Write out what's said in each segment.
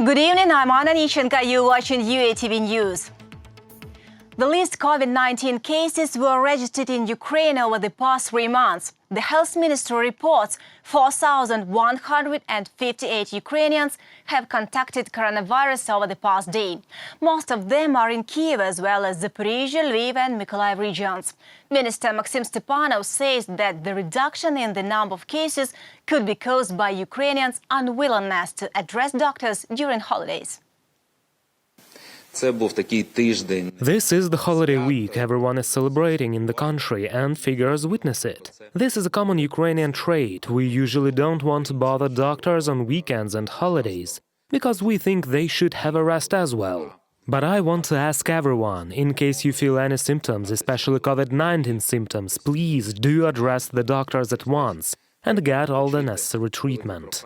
Good evening, I'm Anna Nichenko. You're watching UATV News. The least COVID-19 cases were registered in Ukraine over the past 3 months. The health ministry reports 4,158 Ukrainians have contracted coronavirus over the past day. Most of them are in Kyiv as well as Zaporizhzhia, Lviv and Mykolaiv regions. Minister Maxim Stepanov says that the reduction in the number of cases could be caused by Ukrainians' unwillingness to address doctors during holidays. This is the holiday week everyone is celebrating in the country and figures witness it. This is a common Ukrainian trait. We usually don't want to bother doctors on weekends and holidays, because we think they should have a rest as well. But I want to ask everyone, in case you feel any symptoms, especially COVID-19 symptoms, please do address the doctors at once and get all the necessary treatment.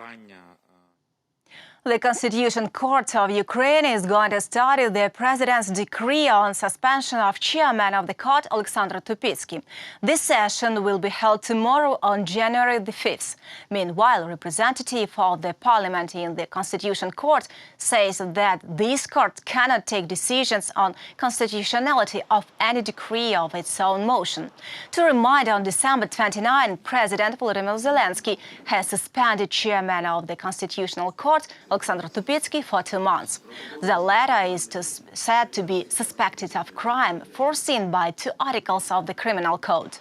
The Constitution Court of Ukraine is going to study the president's decree on suspension of chairman of the court, Alexander Tupitsky. This session will be held tomorrow on January the 5th. Meanwhile, representative of the parliament in the Constitution Court says that this court cannot take decisions on constitutionality of any decree of its own motion. To remind, on December 29, President Volodymyr Zelensky has suspended chairman of the Constitutional Court, Alexander Tupitsky, for 2 months. The latter is said to be suspected of crime foreseen by 2 articles of the Criminal Code.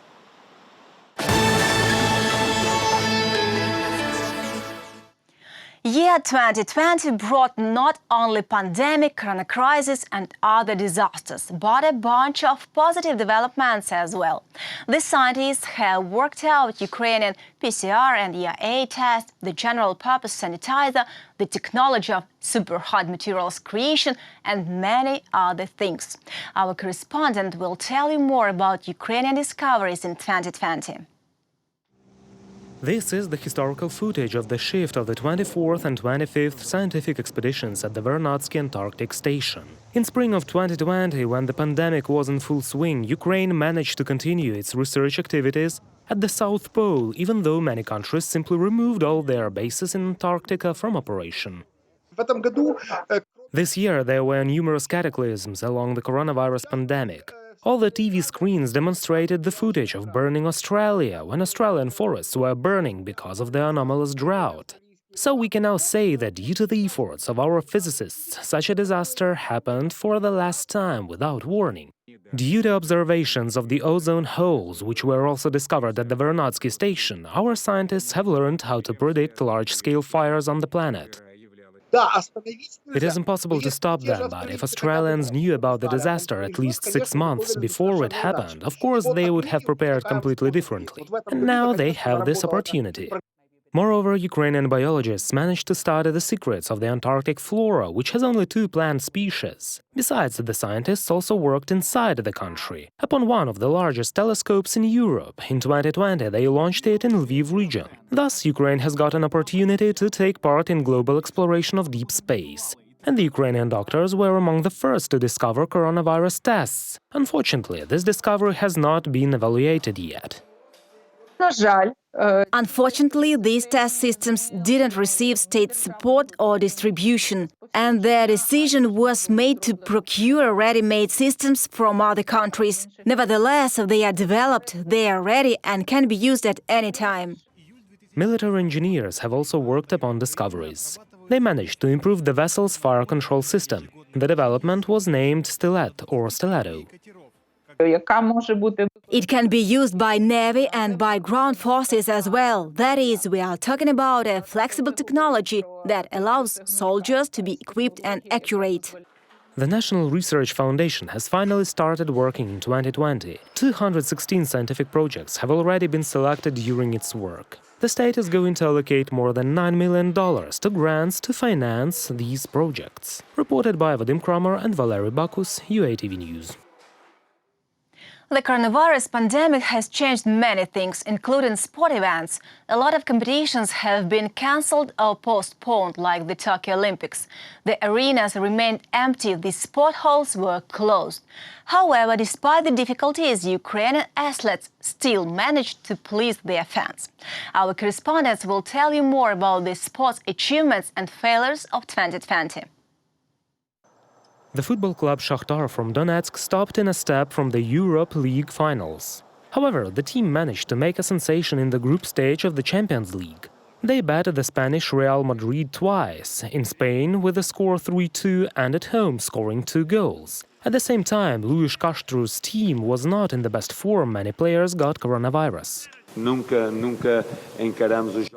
Year 2020 brought not only pandemic, corona crisis and other disasters, but a bunch of positive developments as well. The scientists have worked out Ukrainian PCR and ERA test, the general-purpose sanitizer, the technology of super-hard materials creation, and many other things. Our correspondent will tell you more about Ukrainian discoveries in 2020. This is the historical footage of the shift of the 24th and 25th scientific expeditions at the Vernadsky Antarctic Station. In spring of 2020, when the pandemic was in full swing, Ukraine managed to continue its research activities at the South Pole, even though many countries simply removed all their bases in Antarctica from operation. This year, there were numerous cataclysms along the coronavirus pandemic. All the TV screens demonstrated the footage of burning Australia, when Australian forests were burning because of the anomalous drought. So we can now say that due to the efforts of our physicists, such a disaster happened for the last time without warning. Due to observations of the ozone holes, which were also discovered at the Vernadsky station, our scientists have learned how to predict large-scale fires on the planet. It is impossible to stop them, but if Australians knew about the disaster at least 6 months before it happened, of course they would have prepared completely differently. And now they have this opportunity. Moreover, Ukrainian biologists managed to study the secrets of the Antarctic flora, which has only 2 plant species. Besides, the scientists also worked inside the country, upon one of the largest telescopes in Europe. In 2020, they launched it in Lviv region. Thus, Ukraine has got an opportunity to take part in global exploration of deep space. And the Ukrainian doctors were among the first to discover coronavirus tests. Unfortunately, this discovery has not been evaluated yet. Unfortunately, these test systems didn't receive state support or distribution, and their decision was made to procure ready-made systems from other countries. Nevertheless, they are developed, they are ready and can be used at any time. Military engineers have also worked upon discoveries. They managed to improve the vessel's fire control system. The development was named Stilet or Stiletto. It can be used by Navy and by ground forces as well. That is, we are talking about a flexible technology that allows soldiers to be equipped and accurate. The National Research Foundation has finally started working in 2020. 216 scientific projects have already been selected during its work. The state is going to allocate more than $9 million to grants to finance these projects. Reported by Vadim Kramer and Valery Bakus, UATV News. The coronavirus pandemic has changed many things, including sport events. A lot of competitions have been cancelled or postponed, like the Tokyo Olympics. The arenas remained empty, the sport halls were closed. However, despite the difficulties, Ukrainian athletes still managed to please their fans. Our correspondents will tell you more about the sports achievements and failures of 2020. The football club Shakhtar from Donetsk stopped in a step from the Europe League finals. However, the team managed to make a sensation in the group stage of the Champions League. They battered the Spanish Real Madrid twice, in Spain with a score 3-2 and at home scoring 2 goals. At the same time, Luis Castru's team was not in the best form. Many players got coronavirus.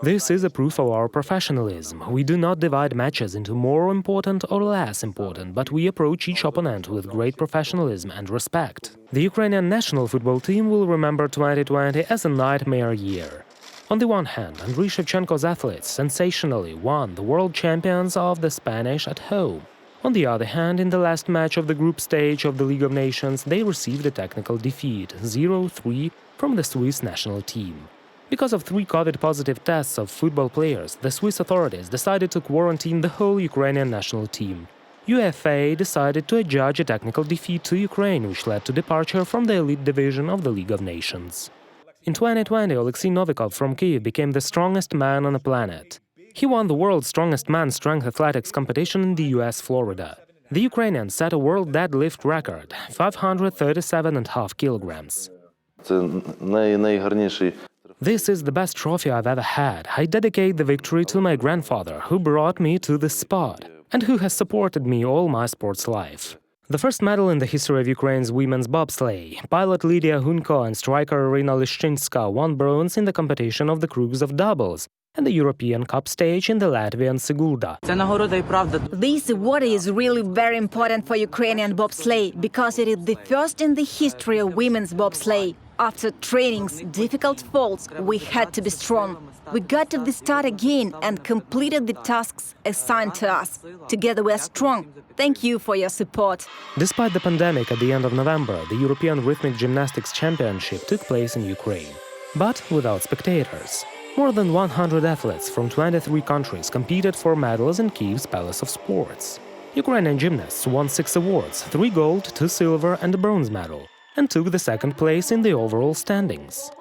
This is a proof of our professionalism. We do not divide matches into more important or less important, but we approach each opponent with great professionalism and respect. The Ukrainian national football team will remember 2020 as a nightmare year. On the one hand, Andriy Shevchenko's athletes sensationally won the world champions of the Spanish at home. On the other hand, in the last match of the group stage of the League of Nations, they received a technical defeat, 0-3, from the Swiss national team. Because of 3 COVID-positive tests of football players, the Swiss authorities decided to quarantine the whole Ukrainian national team. UEFA decided to adjudge a technical defeat to Ukraine, which led to departure from the elite division of the League of Nations. In 2020, Alexei Novikov from Kyiv became the strongest man on the planet. He won the world's strongest man strength athletics competition in the US, Florida. The Ukrainian set a world deadlift record, 537.5 kilograms. This is the best trophy I've ever had. I dedicate the victory to my grandfather, who brought me to this spot, and who has supported me all my sports life. The first medal in the history of Ukraine's women's bobsleigh. Pilot Lydia Hunko and striker Irina Lishchinska won bronze in the competition of the crews of doubles and the European Cup stage in the Latvian Sigulda. This award is really very important for Ukrainian bobsleigh because it is the first in the history of women's bobsleigh. After trainings, difficult falls, we had to be strong. We got to the start again and completed the tasks assigned to us. Together we are strong. Thank you for your support. Despite the pandemic, at the end of November, the European Rhythmic Gymnastics Championship took place in Ukraine, but without spectators. More than 100 athletes from 23 countries competed for medals in Kyiv's Palace of Sports. Ukrainian gymnasts won 6 awards, 3 gold, 2 silver and a bronze medal, and took the second place in the overall standings.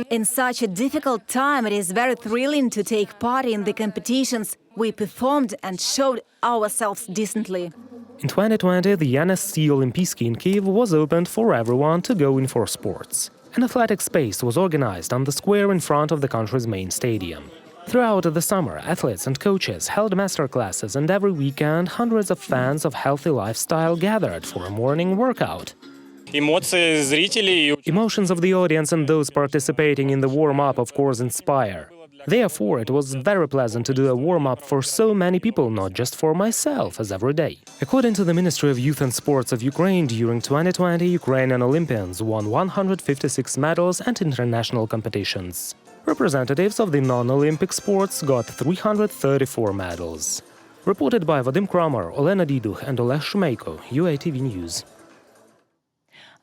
In such a difficult time, it is very thrilling to take part in the competitions. We performed and showed ourselves decently. In 2020, the NSC Olimpiyskiy in Kyiv was opened for everyone to go in for sports. An athletic space was organized on the square in front of the country's main stadium. Throughout the summer, athletes and coaches held master classes, and every weekend hundreds of fans of healthy lifestyle gathered for a morning workout. Emotions of the audience and those participating in the warm-up, of course, inspire. Therefore, it was very pleasant to do a warm-up for so many people, not just for myself, as every day. According to the Ministry of Youth and Sports of Ukraine, during 2020, Ukrainian Olympians won 156 medals at international competitions. Representatives of the non-Olympic sports got 334 medals. Reported by Vadim Kramer, Olena Diduch and Oleg Shumeiko, UATV News.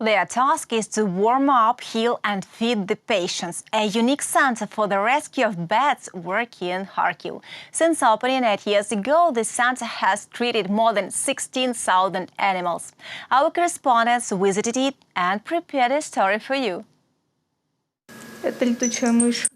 Their task is to warm up, heal and feed the patients. A unique center for the rescue of bats working in Kharkiv. Since opening 8 years ago, the center has treated more than 16,000 animals. Our correspondents visited it and prepared a story for you.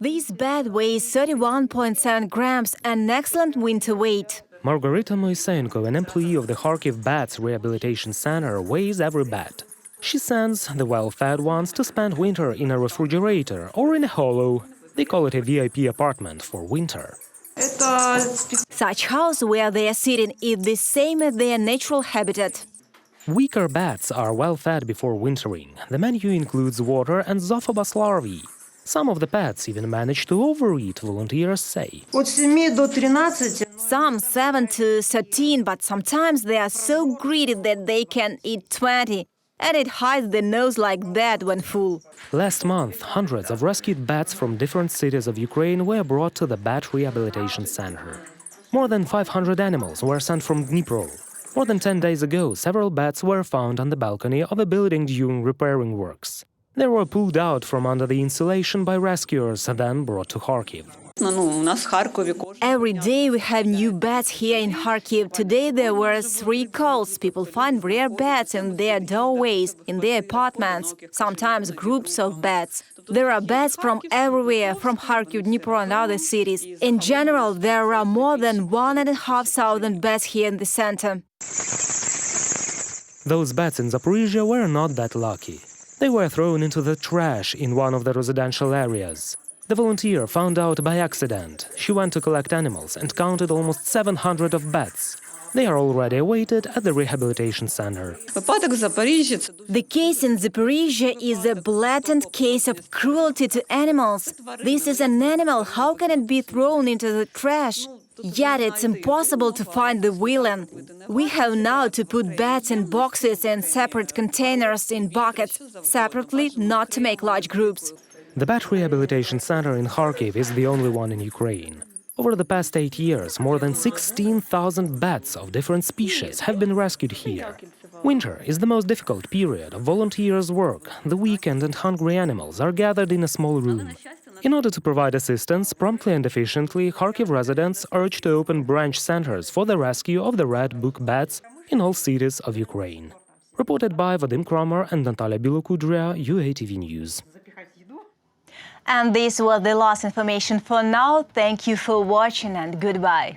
This bat weighs 31.7 grams, an excellent winter weight. Margarita Moisenko, an employee of the Kharkiv Bats Rehabilitation Center, weighs every bat. She sends the well-fed ones to spend winter in a refrigerator or in a hollow. They call it a VIP apartment for winter. Such house where they are sitting is the same as their natural habitat. Weaker bats are well-fed before wintering. The menu includes water and Zoophobos larvae. Some of the pets even manage to overeat, volunteers say. Some 7 to 13, but sometimes they are so greedy that they can eat 20. And it hides the nose like that when full. Last month, hundreds of rescued bats from different cities of Ukraine were brought to the Bat Rehabilitation Center. More than 500 animals were sent from Dnipro. More than 10 days ago, several bats were found on the balcony of a building during repairing works. They were pulled out from under the insulation by rescuers and then brought to Kharkiv. Every day we have new bats here in Kharkiv. Today there were 3 calls. People find rare bats in their doorways, in their apartments, sometimes groups of bats. There are bats from everywhere, from Kharkiv, Dnipro and other cities. In general, there are more than 1,500 bats here in the center. Those bats in Zaporizhia were not that lucky. They were thrown into the trash in one of the residential areas. The volunteer found out by accident. She went to collect animals and counted almost 700 of bats. They are already awaited at the rehabilitation center. The case in Zaporizhia is a blatant case of cruelty to animals. This is an animal. How can it be thrown into the trash? Yet it's impossible to find the villain. We have now to put bats in boxes and separate containers in buckets, separately, not to make large groups. The Bat Rehabilitation Center in Kharkiv is the only one in Ukraine. Over the past 8 years, more than 16,000 bats of different species have been rescued here. Winter is the most difficult period of volunteers' work. The weak and hungry animals are gathered in a small room. In order to provide assistance promptly and efficiently, Kharkiv residents urge to open branch centers for the rescue of the red book bats in all cities of Ukraine. Reported by Vadim Kramer and Natalia Bilokudria, UATV News. And this was the last information for now. Thank you for watching and goodbye.